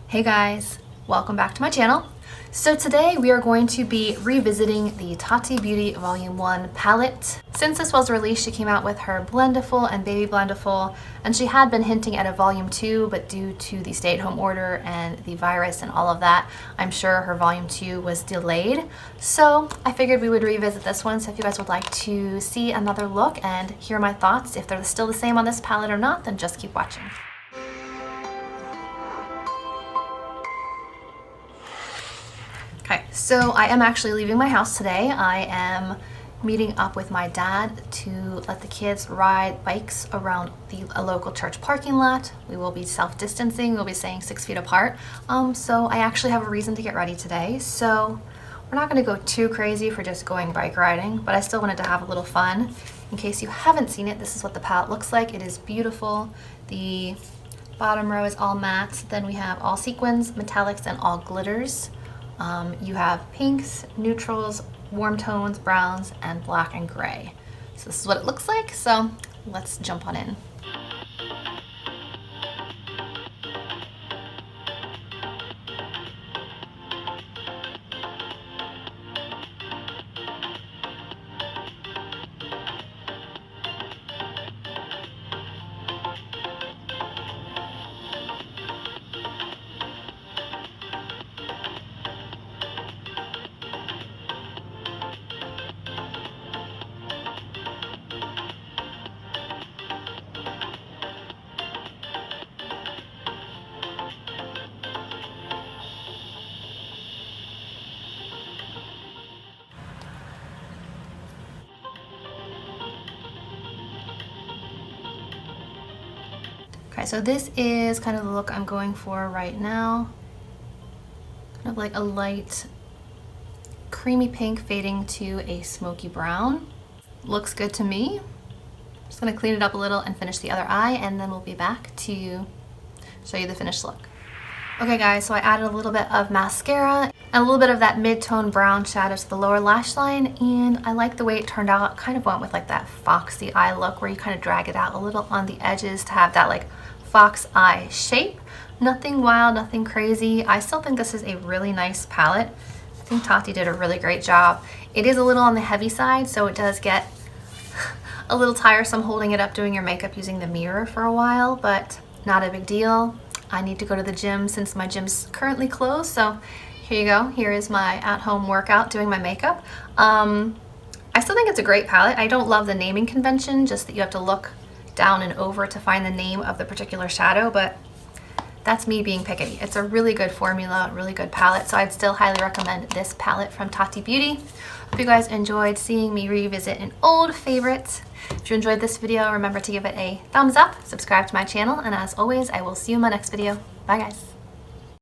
Hey guys, welcome back to my channel. So today we are going to be revisiting the Tati Beauty Volume 1 palette. Since this was released, she came out with her Blendiful and Baby Blendiful, and she had been hinting at a Volume 2, but due to the stay-at-home order and the virus and all of that, I'm sure her Volume 2 was delayed. So I figured we would revisit this one, so if you guys would like to see another look and hear my thoughts, if they're still the same on this palette or not, then just keep watching. Okay, so I am actually leaving my house today. I am meeting up with my dad to let the kids ride bikes around a local church parking lot. We will be self-distancing. We'll be staying 6 feet apart. So I actually have a reason to get ready today. So we're not going to go too crazy for just going bike riding, but I still wanted to have a little fun. In case you haven't seen it, this is what the palette looks like. It is beautiful. The bottom row is all matte. Then we have all sequins, metallics, and all glitters. You have pinks, neutrals, warm tones, browns, and black and gray. So this is what it looks like, so let's jump on in. Okay, so this is kind of the look I'm going for right now. Kind of like a light creamy pink fading to a smoky brown. Looks good to me. Just gonna clean it up a little and finish the other eye, and then we'll be back to show you the finished look. Okay guys, so I added a little bit of mascara and a little bit of that mid-tone brown shadow to the lower lash line, and I like the way it turned out. It kind of went with like that foxy eye look where you kind of drag it out a little on the edges to have that like fox eye shape. Nothing wild, nothing crazy. I still think this is a really nice palette. I think Tati did a really great job. It is a little on the heavy side, so it does get a little tiresome holding it up doing your makeup using the mirror for a while, but not a big deal. I need to go to the gym since my gym's currently closed, so here you go. Here is my at-home workout doing my makeup. I still think it's a great palette. I don't love the naming convention, just that you have to look down and over to find the name of the particular shadow, but that's me being picky. It's a really good formula, really good palette, so I'd still highly recommend this palette from Tati Beauty. Hope you guys enjoyed seeing me revisit an old favorite. If you enjoyed this video, remember to give it a thumbs up, subscribe to my channel, and as always, I will see you in my next video. Bye guys.